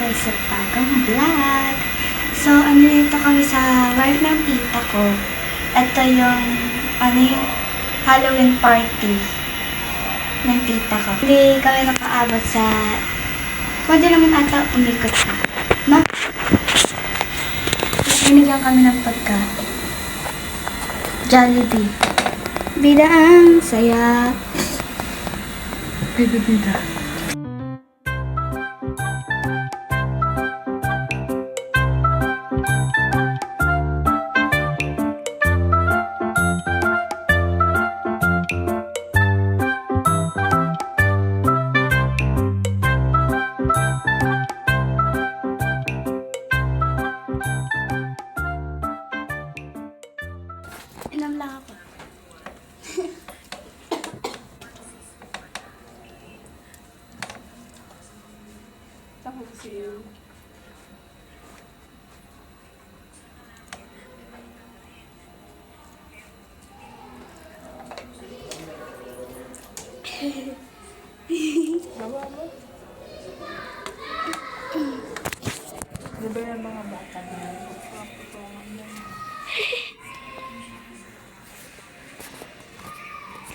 kay Septagong Vlog. So, dito kami sa work ng tita ko. Ito yung, yung Halloween party ng tita ko. Hindi kami nakaabot sa, pwede naman ata umikot siya. No? Binigyan kami ng pagkain. Jollibee. Bida ang saya. Bida. Inom lang ako. Tapos siya. Bawa mo? Ano ba yung mga bata na?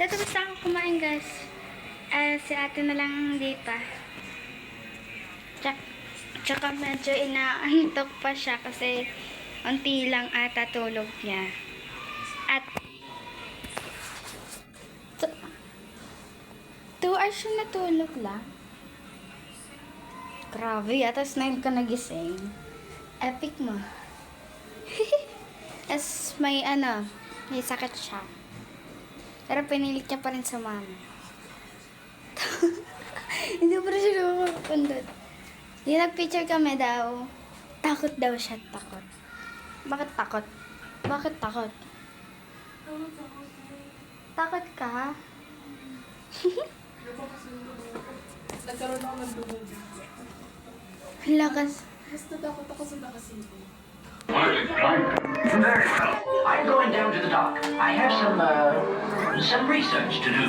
Tapos ako kumain, guys. Si ate na lang hindi pa. Tsaka medyo inaantok pa siya kasi unti lang ata tulog niya. At 2 hours yung natulog lang. Grabe, atas 9 ka nagising. Epic mo. As may sakit siya. Pero pinilit niya pa rin sa mama. Hindi pa rin siya nakakapundot. Yung nag-picture kami daw, takot daw siya, takot. Bakit takot? Bakit takot? Takot ka? Nagkaroon ako ng dugo. Lakas. Basta takot ako sa nakasipo. Very well. I'm going down to the dock. I have some research to do.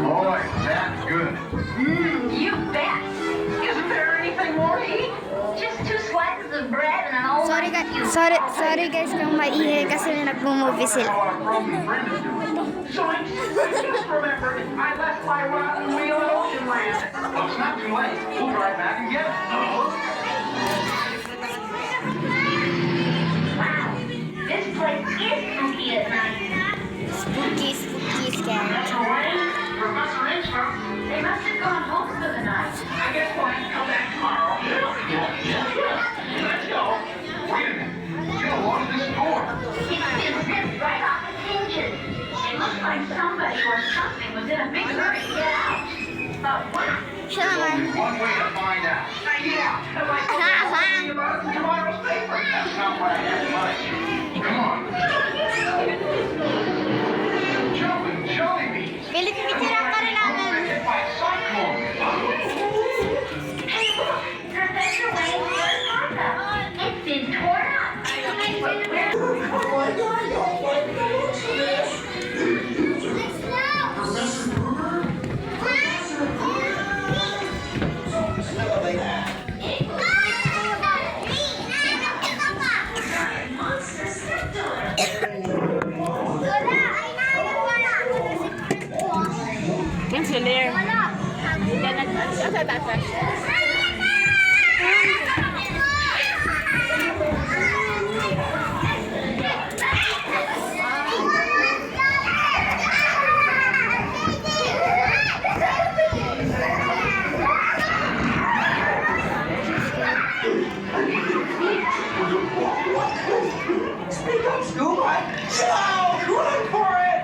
All right, that's good. You bet. Isn't there anything more to eat? Just 2 slices of bread and an old... Sorry guys kung maihi kasi nagmo-movie sila. So I just remembered I left my rotten wheel at Ocean Land. Well, it's not too late. We'll drive back and get it. Wow, this place is spooky at night. Spooky, scary. Professor Wayne, Professor Inchcomb. They must have gone home for the night. I guess we'll have to come back tomorrow. Yeah. Let's go. Wait a minute. You don't want this door. It's been ripped right off its hinges. It looks like somebody or something was in a big hurry to get out. But what? Siya There's naman. only one way to find out. Yeah. Like about tomorrow's paper. That's not what I have in mind. Come on. Jumping Jollibees. Pilit-pitiran ka rin namin. Hit by a cyclone. Hey, look! Professor Wayne's first parka. It's been torn up. But where... Yung silir. Yan sa tatas. Speak up, Scoop. Shout! Run for it!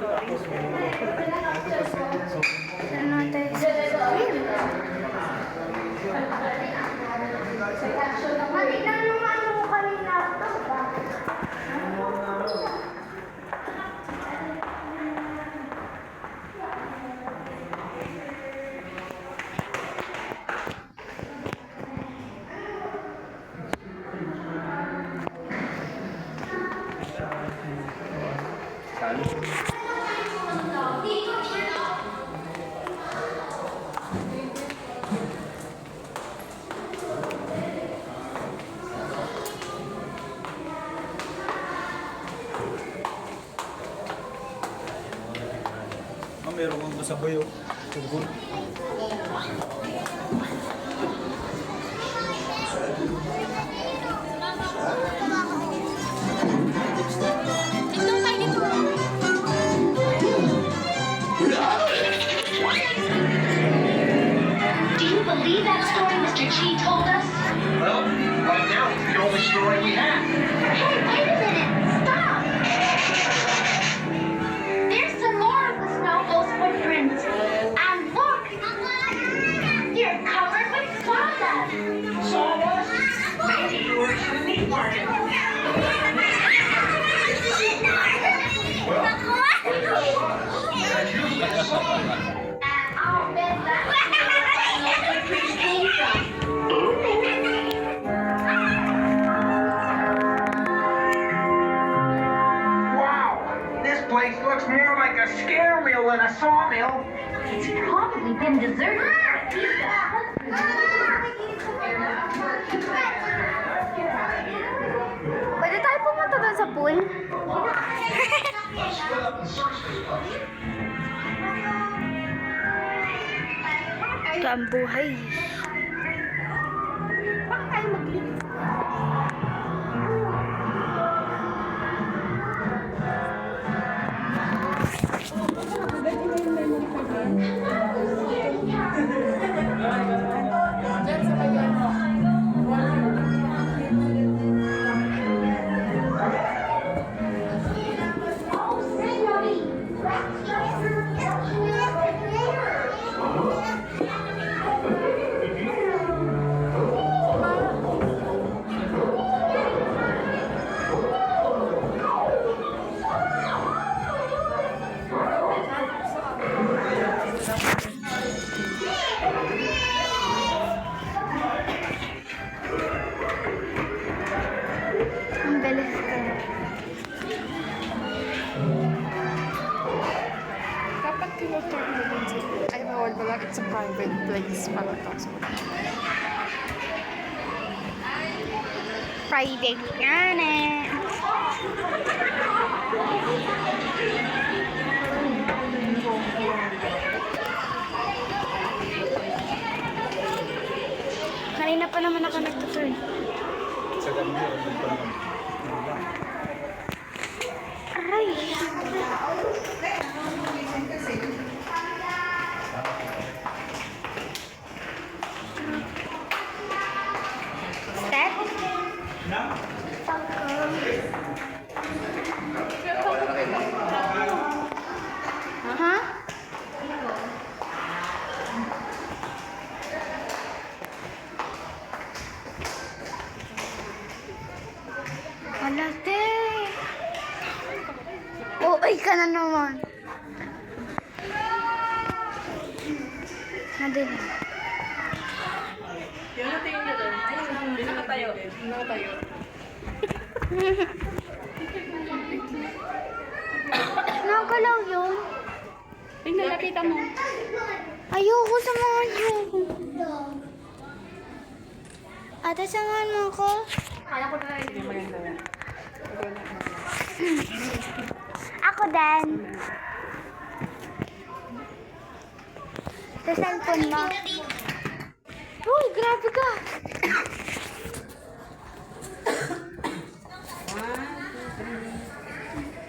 Ano tayo sa screen? Matignan mo nga mo kanina. Meron kang kasabayo. Tugol. Do you believe that story Mr. Chi told us? Well, right now, it's the only story we have. Hey, wait a minute! Stop! There's some more of the snowball's footprints. And look! You're covered with sawdust! Sawdust? Maybe you were in the meat market. And I'll bet that's where the footprints came from. Wow, this place looks more like a scare mill than a sawmill. It's probably been deserted by Pwede tayo pumunta doon sa pool? Ito ang buhay. Diyan sa may Ang galing ko. Dapat tinutur mo din sa... Ay, bawal pala. It's a private place pala to. So, Friday nga na. Kanina pa naman ako nagtuturn. Sa gabi, ano pa naman? Aray! Step? Aha. Wala, te. Ay ka na naman. Nadali. yun ang tingin niya doon. Hindi nakatayo. Hindi nakatayo. Nakagalaw yun. Tingnan, lapitan mo. Ayoko, samahan niyo. Ate, samahan mo ako. Kaya ko na hindi maganda yan. Ako din. Sa cellphone mo. Uy, grabe ka.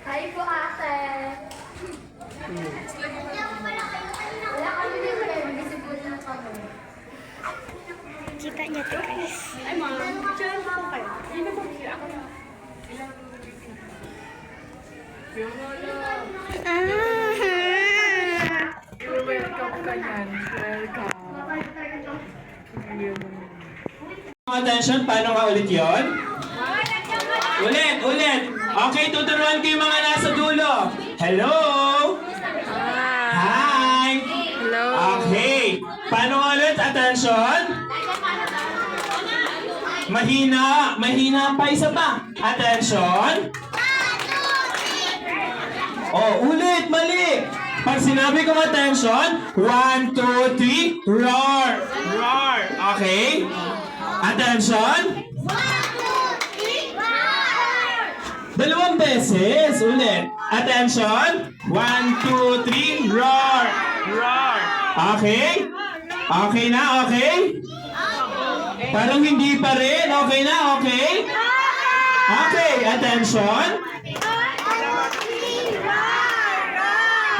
Hi po, ate. Wala kami din kayo. Visible lang kami. Kita niya to, guys. Ay, ma'am. Picture mo po kayo. Hindi na po. Ako na. Ah. Ganyan. Welcome. Attention, paano nga ulit yon? Ulit. Okay, tuturuan ko yung mga nasa dulo. Hello? Hi! Hello. Okay. Paano nga ulit? Attention. Mahina pa, isa pa. Attention. Oh, ulit, mali. Pag sinabi kong attention, 1, 2, 3, roar. Roar. Okay? Attention. 2 beses. Ulit. Attention. 1, 2, 3, roar. Roar. Okay? Okay na, okay? Parang hindi pa rin. Okay na, okay? Okay, attention.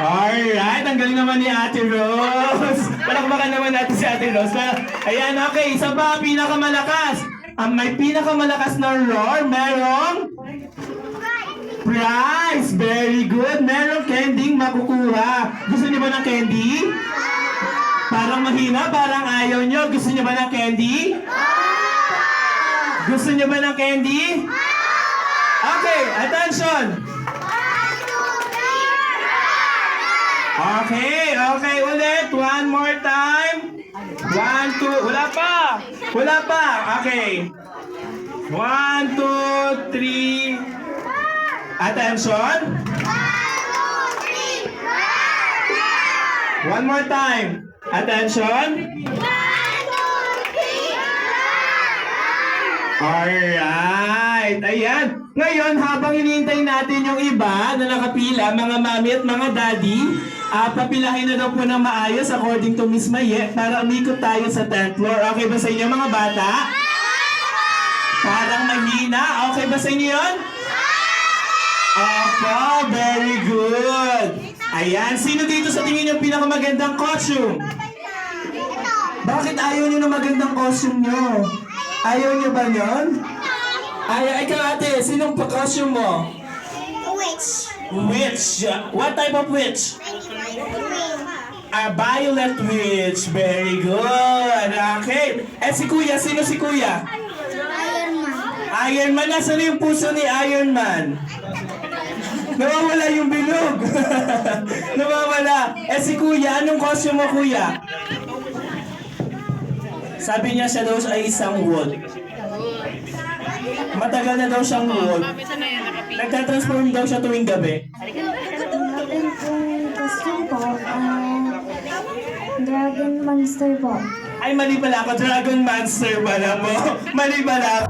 Alright, ang galing naman ni Ate Rose. Palakpakan naman natin si Ate Rose. Ayan, okay, isa pa ang pinakamalakas. Ang may pinakamalakas na roar, merong prize. Very good. Merong candy makukuha. Gusto niyo ba ng candy? Parang mahina, parang ayaw niyo. Gusto niyo ba ng candy? Gusto niyo ba ng candy? Okay, attention. Okay, ulit. One more time. 1, 2, wala pa. Okay. 1, 2, 3. Attention. 1 more time. Attention. Alright, ayan. Ngayon, habang hinihintay natin yung iba na nakapila, mga mami at mga daddy, papilahin na daw po ng maayos according to Miss Mayet para umikot tayo sa 10th floor. Okay ba sa inyo mga bata? Parang mahina. Okay ba sa inyo yun? Opo, very good. Ayan, sino dito sa tingin yung pinakamagandang costume? Bakit ayaw nyo ng magandang costume nyo? Ayaw nyo ba yun? Ikaw ate, sinong costume mo? Witch. What type of witch? A violet witch. Very good. Okay. Si kuya, sino si kuya? Iron Man. Nasaan yung puso ni Iron Man? Nawawala yung bilog. Nawawala. Si kuya, anong costume mo kuya? Sabi niya siya daw ay isang wolf. Matagal na daw siyang wolf. Nagtatransform daw siya tuwing gabi. Costume po, Dragon Monster po. Ay, mali pala ako. Dragon Monster pala po. Mali pala ako.